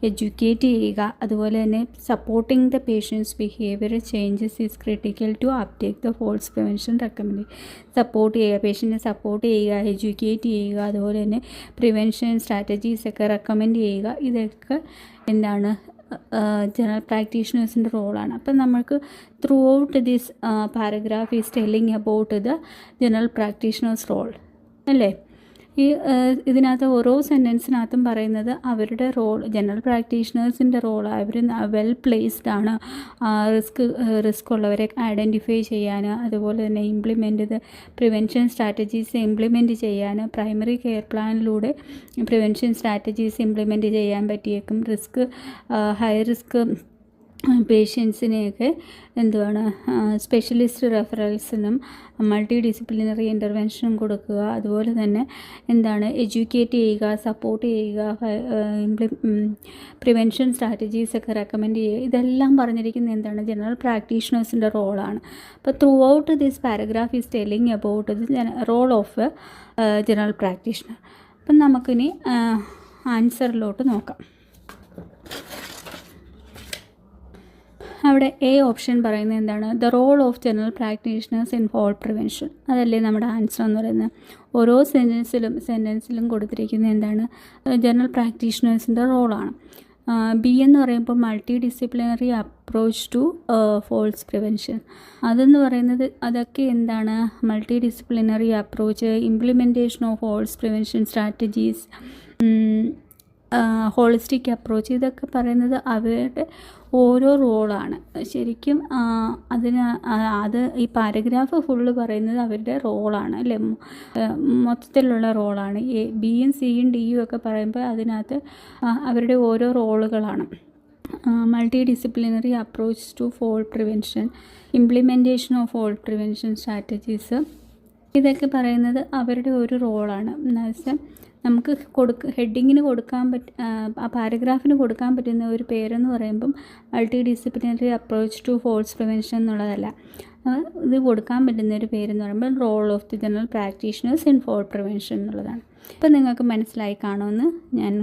A: എഡ്യൂക്കേറ്റ് ചെയ്യുക, അതുപോലെ തന്നെ supporting the patients behaviour changes is critical to uptake the falls prevention recommend. Support ചെയ്യുക, പേഷ്യൻറ്റിനെ സപ്പോർട്ട് ചെയ്യുക, എഡ്യൂക്കേറ്റ് ചെയ്യുക, അതുപോലെ തന്നെ പ്രിവെൻഷൻ സ്ട്രാറ്റജീസൊക്കെ റെക്കമെൻഡ് ചെയ്യുക. ഇതൊക്കെ എന്താണ് ജനറൽ പ്രാക്ടീഷണേഴ്സിൻ്റെ റോളാണ്. അപ്പം നമുക്ക് throughout this paragraph is telling about the general practitioners role അല്ലേ. ഈ ഇതിനകത്ത് ഓരോ സെൻറ്റൻസിനകത്തും പറയുന്നത് അവരുടെ റോൾ, ജനറൽ പ്രാക്ടീഷണേഴ്സിൻ്റെ റോൾ, അവർ വെൽ പ്ലേസ്ഡ് ആണ് റിസ്ക് ഉള്ളവരെ ഐഡൻറ്റിഫൈ ചെയ്യാൻ, അതുപോലെ തന്നെ ഇംപ്ലിമെൻ്റ് ചെയ്ത് പ്രിവെൻഷൻ സ്ട്രാറ്റജീസ് ഇംപ്ലിമെൻറ്റ് ചെയ്യാൻ, പ്രൈമറി കെയർ പ്ലാനിലൂടെ പ്രിവെൻഷൻ സ്ട്രാറ്റജീസ് ഇംപ്ലിമെൻറ്റ് ചെയ്യാൻ പറ്റിയേക്കും. ഹൈ റിസ്ക് പേഷ്യൻസിനെയൊക്കെ എന്തുവാണ് സ്പെഷ്യലിസ്റ്റ് റെഫറൽസിനും മൾട്ടി ഡിസിപ്ലിനറി ഇൻ്റർവെൻഷനും കൊടുക്കുക, അതുപോലെ തന്നെ എന്താണ് എഡ്യൂക്കേറ്റ് ചെയ്യുക, സപ്പോർട്ട് ചെയ്യുക, പ്രിവെൻഷൻ സ്ട്രാറ്റജീസൊക്കെ റെക്കമെൻഡ് ചെയ്യുക. ഇതെല്ലാം പറഞ്ഞിരിക്കുന്നത് എന്താണ് ജനറൽ പ്രാക്ടീഷണേഴ്സിൻ്റെ റോളാണ്. അപ്പോൾ throughout this paragraph is telling about the role of general practitioner. അപ്പം നമുക്കിനി ആൻസറിലോട്ട് നോക്കാം. അവിടെ എ ഓപ്ഷൻ പറയുന്നത് എന്താണ്? The role of general practitioners in fall prevention. അതല്ലേ നമ്മുടെ ആൻസർ എന്ന് പറയുന്നത്. ഓരോ സെൻറ്റൻസിലും കൊടുത്തിരിക്കുന്നത് എന്താണ്? ജനറൽ പ്രാക്ടീഷണേഴ്സിൻ്റെ റോളാണ്. ബി എന്ന് പറയുമ്പോൾ multidisciplinary approach to falls prevention. അതെന്ന് പറയുന്നത് അതൊക്കെ എന്താണ്? Multidisciplinary approach, implementation of falls prevention strategies, holistic approach, ഇതൊക്കെ പറയുന്നത് അവരുടെ ഓരോ റോളാണ്. ശരിക്കും അത് ഈ പാരഗ്രാഫ് ഫുള്ള് പറയുന്നത് അവരുടെ റോളാണ് അല്ലേ, മൊത്തത്തിലുള്ള റോളാണ്. ബിയും സിയും ഡിയും ഒക്കെ പറയുമ്പോൾ അതിനകത്ത് അവരുടെ ഓരോ റോളുകളാണ്. Multidisciplinary approach to fault prevention, implementation of fault prevention strategies, ഇതൊക്കെ പറയുന്നത് അവരുടെ ഒരു റോളാണ്. എന്നുവെച്ചാൽ നമുക്ക് ഹെഡിങ്ങിന് കൊടുക്കാൻ ആ പാരഗ്രാഫിന് കൊടുക്കാൻ പറ്റുന്ന ഒരു പേരെന്ന് പറയുമ്പം multidisciplinary approach to fault prevention എന്നുള്ളതല്ല. ഇത് കൊടുക്കാൻ പറ്റുന്ന ഒരു പേരെന്ന് പറയുമ്പോൾ role of the general practitioners in fault prevention എന്നുള്ളതാണ്. ഇപ്പം നിങ്ങൾക്ക് മനസ്സിലായി കാണുമെന്ന് ഞാൻ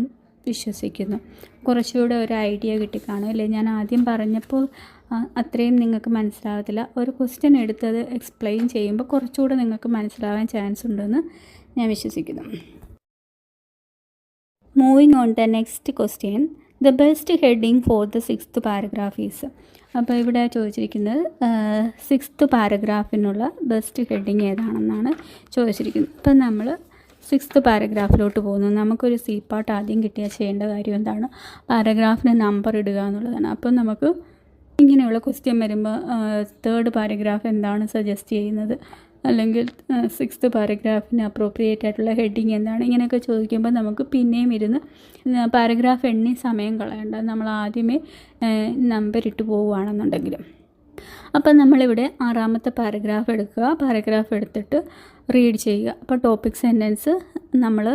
A: വിശ്വസിക്കുന്നു. കുറച്ചുകൂടെ ഒരു ഐഡിയ കിട്ടിക്കാണും അല്ലേ. ഞാൻ ആദ്യം പറഞ്ഞപ്പോൾ അത്രയും നിങ്ങൾക്ക് മനസ്സിലാവത്തില്ല. ഒരു ക്വസ്റ്റ്യൻ എടുത്തത് എക്സ്പ്ലെയിൻ ചെയ്യുമ്പോൾ കുറച്ചുകൂടെ നിങ്ങൾക്ക് മനസ്സിലാവാൻ ചാൻസ് ഉണ്ടെന്ന് ഞാൻ വിശ്വസിക്കുന്നു. Moving on the next question, the best heading for the 6th paragraph is. അപ്പോൾ ഇവിടെ ചോദിച്ചിരിക്കുന്നത് 6th പാരഗ്രാഫിനുള്ള ബെസ്റ്റ് ഹെഡിങ് ഏതാണെന്നാണ് ചോദിച്ചിരിക്കുന്നത്. അപ്പം നമ്മൾ 6th പാരഗ്രാഫിലോട്ട് പോകുന്നു. നമുക്കൊരു സി പാർട്ട് ആദ്യം കിട്ടിയാൽ ചെയ്യേണ്ട കാര്യം എന്താണ്, പാരഗ്രാഫിന് നമ്പർ ഇടുക എന്നുള്ളതാണ്. അപ്പം നമുക്ക് ഇങ്ങനെയുള്ള ക്വസ്റ്റ്യൻ വരുമ്പോൾ 3rd പാരഗ്രാഫ് എന്താണ് സജസ്റ്റ് ചെയ്യുന്നത്, അല്ലെങ്കിൽ 6th പാരഗ്രാഫിന് അപ്രോപ്രിയേറ്റ് ആയിട്ടുള്ള ഹെഡിങ് എന്താണ്, ഇങ്ങനെയൊക്കെ ചോദിക്കുമ്പോൾ നമുക്ക് പിന്നെയും ഇരുന്ന് പാരഗ്രാഫ് എണ്ണി സമയം കളയേണ്ട, നമ്മൾ ആദ്യമേ നമ്പർ ഇട്ട് പോവുകയാണെന്നുണ്ടെങ്കിലും. അപ്പം നമ്മളിവിടെ 6ാമത്തെ പാരഗ്രാഫ് എടുക്കുക. പാരഗ്രാഫ് എടുത്തിട്ട് റീഡ് ചെയ്യുക. അപ്പോൾ ടോപ്പിക് സെൻറ്റൻസ് നമ്മൾ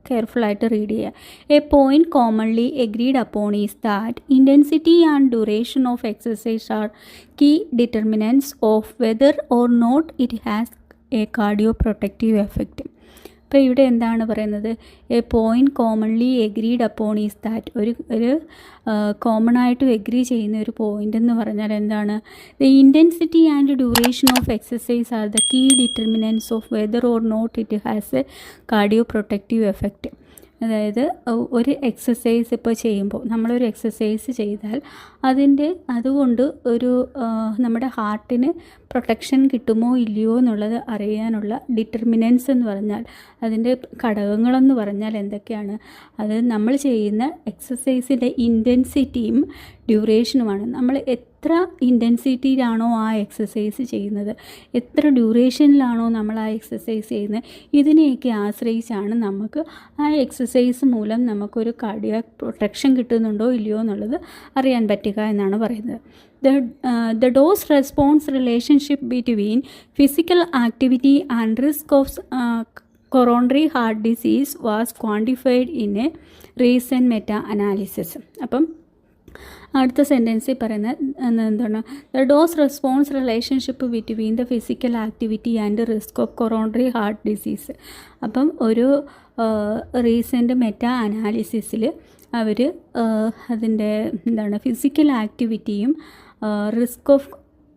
A: കെയർഫുള്ളായിട്ട് റീഡ് ചെയ്യുക. A point commonly agreed upon is that intensity and duration of exercise are key determinants of whether or not it has a cardio protective effect. അപ്പോൾ ഇവിടെ എന്താണ് പറയുന്നത്, a point commonly agreed upon is that, ഒരു കോമൺ ആയിട്ട് എഗ്രി ചെയ്യുന്ന ഒരു പോയിൻ്റ് എന്ന് പറഞ്ഞാൽ എന്താണ്, the intensity and duration of exercise are the key determinants of whether or not it has a cardio protective effect. അതായത് ഒരു എക്സസൈസ് ഇപ്പോൾ ചെയ്യുമ്പോൾ, നമ്മളൊരു എക്സസൈസ് ചെയ്താൽ അതുകൊണ്ട് ഒരു നമ്മുടെ ഹാർട്ടിന് പ്രൊട്ടക്ഷൻ കിട്ടുമോ ഇല്ലയോ എന്നുള്ളത് അറിയാനുള്ള ഡിറ്റർമിനൻസ് എന്ന് പറഞ്ഞാൽ, അതിൻ്റെ ഘടകങ്ങളെന്ന് പറഞ്ഞാൽ എന്തൊക്കെയാണ്, അത് നമ്മൾ ചെയ്യുന്ന എക്സസൈസിൻ്റെ ഇൻറ്റൻസിറ്റിയും ഡ്യൂറേഷനുമാണ്. നമ്മൾ എത്ര ഇൻറ്റൻസിറ്റിയിലാണോ ആ എക്സസൈസ് ചെയ്യുന്നത്, എത്ര ഡ്യൂറേഷനിലാണോ നമ്മൾ ആ എക്സസൈസ് ചെയ്യുന്നത്, ഇതിനെയൊക്കെ ആശ്രയിച്ചാണ് നമുക്ക് ആ എക്സസൈസ് മൂലം നമുക്കൊരു കാർഡിയാക് പ്രൊട്ടക്ഷൻ കിട്ടുന്നുണ്ടോ ഇല്ലയോ എന്നുള്ളത് അറിയാൻ പറ്റുക എന്നാണ് പറയുന്നത്. The dose response relationship between physical activity and risk of coronary heart disease was quantified in a recent meta-analysis. അപ്പം അടുത്ത സെൻറ്റൻസിൽ പറയുന്നത് എന്താണ്, the dose response relationship between the physical activity and risk of coronary heart disease. അപ്പം ഒരു റീസെൻ്റ് മെറ്റാ അനാലിസിസിൽ അവർ അതിൻ്റെ ഫിസിക്കൽ ആക്ടിവിറ്റിയും റിസ്ക് ഓഫ്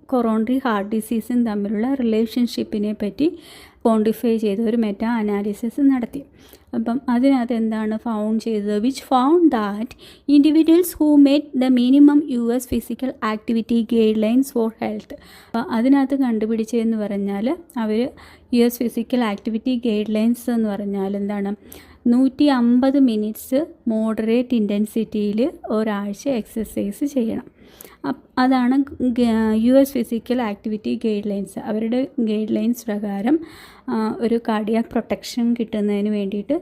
A: കൊറോണറി ഹാർട്ട് ഡിസീസും തമ്മിലുള്ള റിലേഷൻഷിപ്പിനെ പറ്റി ക്വാണ്ടിഫൈ ചെയ്ത് ഒരു മെറ്റാ അനാലിസിസ് നടത്തി. അപ്പം അതിനകത്ത് എന്താണ് ഫൗണ്ട് ചെയ്തത്, which found that individuals who met the minimum US physical activity guide lines for health. അപ്പോൾ അതിനകത്ത് കണ്ടുപിടിച്ചതെന്ന് പറഞ്ഞാൽ അവർ US physical activity guide lines എന്ന് പറഞ്ഞാൽ എന്താണ്, 150 മിനിറ്റ്സ് മോഡറേറ്റ് ഇൻറ്റൻസിറ്റിയിൽ ഒരാഴ്ച എക്സസൈസ് ചെയ്യണം. അതാണ് US physical activity guide lines. അവരുടെ ഗൈഡ് ലൈൻസ് പ്രകാരം ഒരു കാർഡിയാക് പ്രൊട്ടക്ഷൻ കിട്ടുന്നതിന് വേണ്ടിയിട്ട്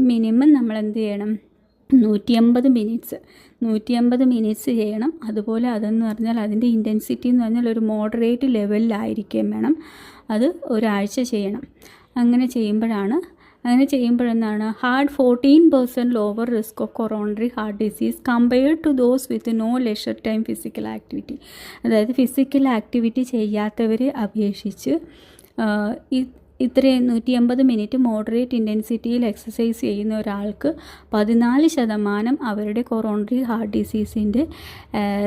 A: മിനിമം നമ്മൾ എന്ത് ചെയ്യണം, 150 മിനിറ്റ്സ് ചെയ്യണം. അതുപോലെ അതെന്ന് പറഞ്ഞാൽ അതിൻ്റെ ഇൻറ്റൻസിറ്റി എന്ന് പറഞ്ഞാൽ ഒരു മോഡറേറ്റ് ലെവലിലായിരിക്കും വേണം, അത് ഒരാഴ്ച ചെയ്യണം. അങ്ങനെ ചെയ്യുമ്പോഴെന്താണ് had 14% lower risk of coronary heart disease compared to those with no leisure time physical activity. അതായത് ഫിസിക്കൽ ആക്ടിവിറ്റി ചെയ്യാത്തവരെ അപേക്ഷിച്ച് ഇത്രയും 150 മിനിറ്റ് മോഡറേറ്റ് ഇൻറ്റൻസിറ്റിയിൽ എക്സസൈസ് ചെയ്യുന്ന ഒരാൾക്ക് 14% അവരുടെ കൊറോണറി ഹാർട്ട് ഡിസീസിൻ്റെ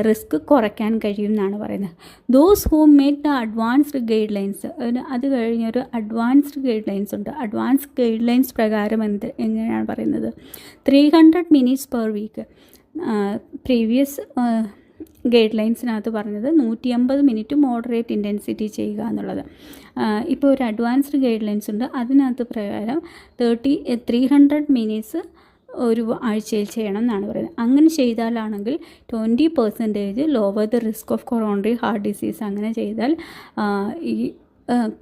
A: റിസ്ക് കുറയ്ക്കാൻ കഴിയും എന്നാണ് പറയുന്നത്. Those who make the advanced guidelines, അത് കഴിഞ്ഞൊരു അഡ്വാൻസ്ഡ് ഗൈഡ് ലൈൻസ് ഉണ്ട്. അഡ്വാൻസ്ഡ് ഗൈഡ് ലൈൻസ് പ്രകാരം എങ്ങനെയാണ് പറയുന്നത്, 300 minutes per week. Previous guide ലൈൻസിനകത്ത് പറഞ്ഞത് 150 മിനിറ്റ് മോഡറേറ്റ് ഇൻറ്റൻസിറ്റി ചെയ്യുക എന്നുള്ളത്. ഇപ്പോൾ ഒരു അഡ്വാൻസ്ഡ് ഗൈഡ് ലൈൻസ് ഉണ്ട്, അതിനകത്ത് പ്രകാരം 300 മിനിറ്റ്സ് ഒരു ആഴ്ചയിൽ ചെയ്യണം എന്നാണ് പറയുന്നത്. അങ്ങനെ ചെയ്താലാണെങ്കിൽ 20% lower the risk of coronary heart disease. അങ്ങനെ ചെയ്താൽ ഈ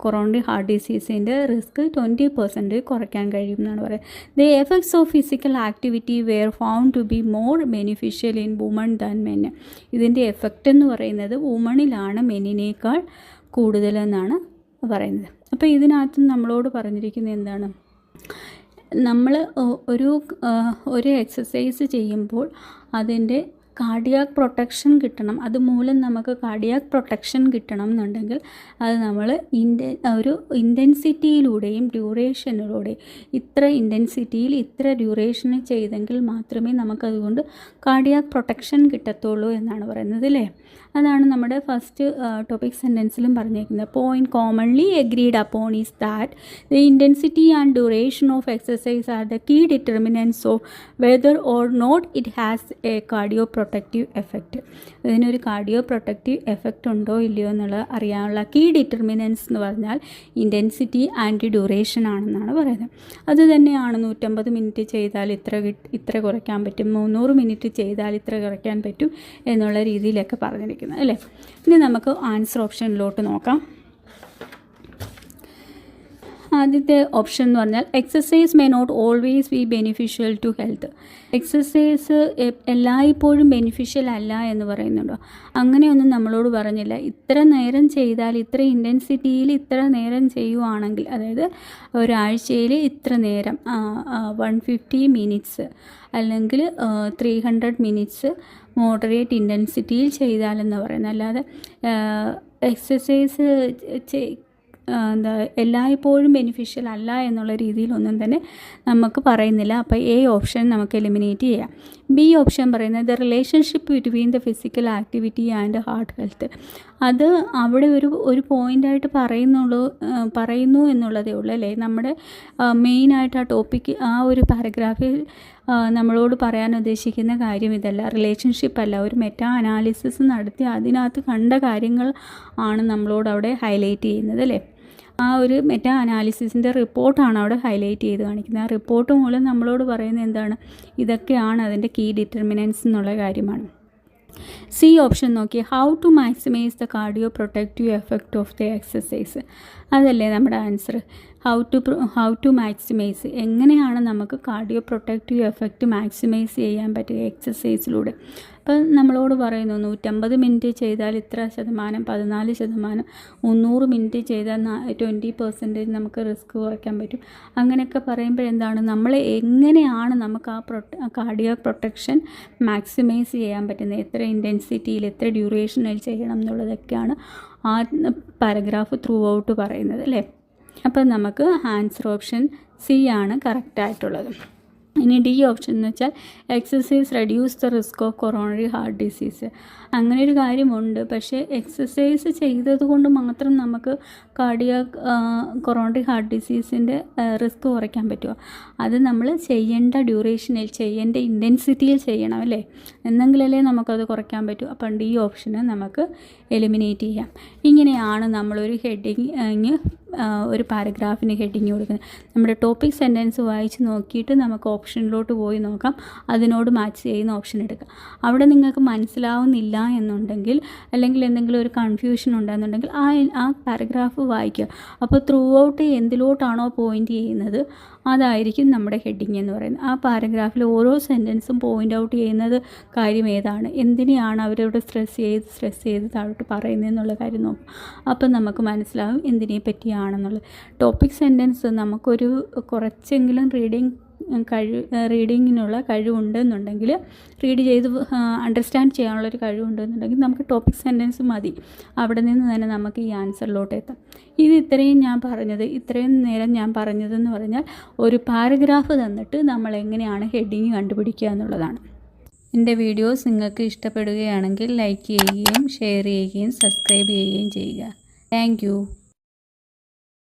A: കൊറോണറി ഹാർട്ട് ഡിസീസിൻ്റെ റിസ്ക് 20% കുറയ്ക്കാൻ കഴിയും എന്നാണ് പറയുന്നത്. The effects of physical activity were found to be more beneficial in women than men. ഇതിൻ്റെ എഫക്റ്റ് എന്ന് പറയുന്നത് വുമണിലാണ് മെന്നിനേക്കാൾ കൂടുതലെന്നാണ് പറയുന്നത്. അപ്പോൾ ഇതിനകത്ത് നമ്മളോട് പറഞ്ഞിരിക്കുന്നത് എന്താണ്, നമ്മൾ ഒരു എക്സസൈസ് ചെയ്യുമ്പോൾ അതിൻ്റെ കാർഡിയാക് പ്രൊട്ടക്ഷൻ കിട്ടണം, അതുമൂലം നമുക്ക് കാർഡിയാക് പ്രൊട്ടക്ഷൻ കിട്ടണം എന്നുണ്ടെങ്കിൽ അത് നമ്മൾ ഒരു ഇൻറ്റൻസിറ്റിയിലൂടെയും ഡ്യൂറേഷനിലൂടെയും ഇത്ര ഇൻറ്റൻസിറ്റിയിൽ ഇത്ര ഡ്യൂറേഷന് ചെയ്തെങ്കിൽ മാത്രമേ നമുക്കതുകൊണ്ട് കാർഡിയാക് പ്രൊട്ടക്ഷൻ കിട്ടത്തുള്ളൂ എന്നാണ് പറയുന്നത് അല്ലേ. അതാണ് നമ്മുടെ ഫസ്റ്റ് ടോപ്പിക് സെൻറ്റൻസിലും പറഞ്ഞേക്കുന്നത്. Point commonly agreed upon is that the intensity and duration of exercise are the key determinants of whether or not it has a cardio protective effect. ഇതിനൊരു കാർഡിയോ പ്രൊട്ടക്റ്റീവ് എഫക്റ്റ് ഉണ്ടോ ഇല്ലയോ എന്നുള്ളത് അറിയാനുള്ള കീ ഡിറ്റർമിനൻസ് എന്ന് പറഞ്ഞാൽ ഇൻറ്റൻസിറ്റി ആൻഡ് ഡ്യൂറേഷൻ ആണെന്നാണ് പറയുന്നത്. അത് തന്നെയാണ് 150 മിനിറ്റ് ചെയ്താൽ ഇത്ര കുറയ്ക്കാൻ പറ്റും, 300 മിനിറ്റ് ചെയ്താൽ ഇത്ര കുറയ്ക്കാൻ പറ്റും എന്നുള്ള രീതിയിലൊക്കെ പറഞ്ഞിരിക്കുന്നത് അല്ലേ. ഇനി നമുക്ക് ആൻസർ ഓപ്ഷനിലോട്ട് നോക്കാം. ആദ്യത്തെ ഓപ്ഷൻ എന്ന് പറഞ്ഞാൽ exercise may not always be beneficial to health. Exercise എല്ലായ്പ്പോഴും ബെനിഫിഷ്യൽ അല്ല എന്ന് പറയുന്നുണ്ടോ? അങ്ങനെയൊന്നും നമ്മളോട് പറഞ്ഞില്ല. ഇത്ര നേരം ചെയ്താൽ ഇത്ര ഇൻറ്റൻസിറ്റിയിൽ ഇത്ര നേരം ചെയ്യുവാണെങ്കിൽ, അതായത് ഒരാഴ്ചയിൽ ഇത്ര നേരം 150 മിനിറ്റ്സ് അല്ലെങ്കിൽ 300 മിനിറ്റ്സ് മോഡറേറ്റ് ഇൻറ്റൻസിറ്റിയിൽ ചെയ്താലെന്ന് പറയുന്നത്. അല്ലാതെ എക്സസൈസ് എല്ലായ്പ്പോഴും ബെനിഫിഷ്യൽ അല്ല എന്നുള്ള രീതിയിലൊന്നും തന്നെ നമുക്ക് പറയുന്നില്ല. അപ്പോൾ എ ഓപ്ഷൻ നമുക്ക് എലിമിനേറ്റ് ചെയ്യാം. ബി ഓപ്ഷൻ പറയുന്നത് the relationship between the physical activity and heart health. അത് അവിടെ ഒരു പോയിൻ്റായിട്ട് പറയുന്നു എന്നുള്ളതേ ഉള്ളൂ അല്ലേ. നമ്മുടെ മെയിനായിട്ട് ആ ടോപ്പിക്ക് ആ ഒരു പാരഗ്രാഫിൽ നമ്മളോട് പറയാൻ ഉദ്ദേശിക്കുന്ന കാര്യം ഇതല്ല, റിലേഷൻഷിപ്പ് അല്ല. ഒരു മെറ്റാ അനാലിസിസ് നടത്തി അതിനകത്ത് കണ്ട കാര്യങ്ങൾ ആണ് നമ്മളോട് അവിടെ ഹൈലൈറ്റ് ചെയ്യുന്നത് അല്ലേ. ആ ഒരു മെറ്റാ അനാലിസിസിൻ്റെ റിപ്പോർട്ടാണ് അവിടെ ഹൈലൈറ്റ് ചെയ്ത് കാണിക്കുന്നത്. ആ റിപ്പോർട്ട് മൂലം നമ്മളോട് പറയുന്നത് എന്താണ്, ഇതൊക്കെയാണ് അതിൻ്റെ കീ ഡിറ്റർമിനൻസ് എന്നുള്ള കാര്യമാണ്. സി ഓപ്ഷൻ നോക്കി, how to maximise the cardio protective effect of the exercise. അതല്ലേ നമ്മുടെ ആൻസർ. ഹൗ ടു മാക്സിമൈസ്, എങ്ങനെയാണ് നമുക്ക് കാർഡിയോ പ്രൊട്ടക്റ്റീവ് എഫക്റ്റ് മാക്സിമൈസ് ചെയ്യാൻ പറ്റുക എക്സസൈസിലൂടെ. അപ്പം നമ്മളോട് പറയുന്നു 150 മിനിറ്റ് ചെയ്താൽ ഇത്ര ശതമാനം, 14%, 300 മിനിറ്റ് ചെയ്താൽ 20% നമുക്ക് റിസ്ക് കുറയ്ക്കാൻ പറ്റും. അങ്ങനെയൊക്കെ പറയുമ്പോഴെന്താണ്, നമ്മൾ എങ്ങനെയാണ് നമുക്ക് ആ കാർഡിയോ പ്രൊട്ടക്ഷൻ മാക്സിമൈസ് ചെയ്യാൻ പറ്റുന്നത്, എത്ര ഇൻറ്റൻസിറ്റിയിൽ എത്ര ഡ്യൂറേഷനിൽ ചെയ്യണം എന്നുള്ളതൊക്കെയാണ് ആ പാരഗ്രാഫ് ത്രൂ ഔട്ട് പറയുന്നത് അല്ലേ. അപ്പം നമുക്ക് ആൻസർ ഓപ്ഷൻ സി ആണ് കറക്റ്റായിട്ടുള്ളത്. ഇനി ഡി ഓപ്ഷൻ എന്ന് വെച്ചാൽ exercise reduce the risk of coronary heart disease. അങ്ങനെ ഒരു കാര്യമുണ്ട്, പക്ഷേ എക്സസൈസ് ചെയ്തത് കൊണ്ട് മാത്രം നമുക്ക് കൊറോണറി ഹാർട്ട് ഡിസീസിൻ്റെ റിസ്ക് കുറയ്ക്കാൻ പറ്റുമോ? അത് നമ്മൾ ചെയ്യേണ്ട ഡ്യൂറേഷനിൽ, ചെയ്യേണ്ട ഇൻറ്റൻസിറ്റിയിൽ ചെയ്യണം അല്ലേ, എന്നെങ്കിലല്ലേ നമുക്കത് കുറയ്ക്കാൻ പറ്റൂ. അപ്പം ഡി ഓപ്ഷന് നമുക്ക് എലിമിനേറ്റ് ചെയ്യാം. ഇങ്ങനെയാണ് നമ്മളൊരു ഹെഡിങ് ഒരു പാരഗ്രാഫിന് ഹെഡിങ് കൊടുക്കുന്നത്. നമ്മുടെ ടോപ്പിക് സെൻറ്റൻസ് വായിച്ച് നോക്കിയിട്ട് നമുക്ക് ഓപ്ഷനിലോട്ട് പോയി നോക്കാം, അതിനോട് മാച്ച് ചെയ്യുന്ന ഓപ്ഷൻ എടുക്കാം. അവിടെ നിങ്ങൾക്ക് മനസ്സിലാവുന്നില്ല എന്നുണ്ടെങ്കിൽ, അല്ലെങ്കിൽ എന്തെങ്കിലും ഒരു കൺഫ്യൂഷൻ ഉണ്ടെന്നുണ്ടെങ്കിൽ ആ പാരഗ്രാഫ് വായിക്കുക. അപ്പോൾ ത്രൂ ഔട്ട് എന്തിലോട്ടാണോ പോയിൻ്റ് ചെയ്യുന്നത് അതായിരിക്കും നമ്മുടെ ഹെഡിങ് എന്ന് പറയുന്നത്. ആ പാരഗ്രാഫിൽ ഓരോ സെൻറ്റൻസും പോയിൻ്റ് ഔട്ട് ചെയ്യുന്നത് കാര്യം ഏതാണ്, എന്തിനെയാണ് അവരോട് സ്ട്രെസ് ചെയ്ത് താഴോട്ട് പറയുന്നതെന്നുള്ള കാര്യം നോക്കും. അപ്പം നമുക്ക് മനസ്സിലാവും എന്തിനെ പറ്റിയാണെന്നുള്ളത്. ടോപ്പിക് സെൻറ്റൻസ് നമുക്കൊരു കുറച്ചെങ്കിലും റീഡിങ്ങിനുള്ള കഴിവുണ്ടെന്നുണ്ടെങ്കിൽ, റീഡ് ചെയ്ത് അണ്ടർസ്റ്റാൻഡ് ചെയ്യാനുള്ളൊരു കഴിവുണ്ടെന്നുണ്ടെങ്കിൽ നമുക്ക് ടോപ്പിക് സെൻറ്റൻസ് മതി. അവിടെ നിന്ന് തന്നെ നമുക്ക് ഈ ആൻസറിലോട്ട് എത്താം. ഇത്രയും നേരം ഞാൻ പറഞ്ഞതെന്ന് പറഞ്ഞാൽ ഒരു പാരഗ്രാഫ് തന്നിട്ട് നമ്മൾ എങ്ങനെയാണ് ഹെഡിങ് കണ്ടുപിടിക്കുക എന്നുള്ളതാണ്. എൻ്റെ വീഡിയോസ് നിങ്ങൾക്ക് ഇഷ്ടപ്പെടുകയാണെങ്കിൽ ലൈക്ക് ചെയ്യുകയും ഷെയർ ചെയ്യുകയും സബ്സ്ക്രൈബ് ചെയ്യുകയും ചെയ്യുക. താങ്ക്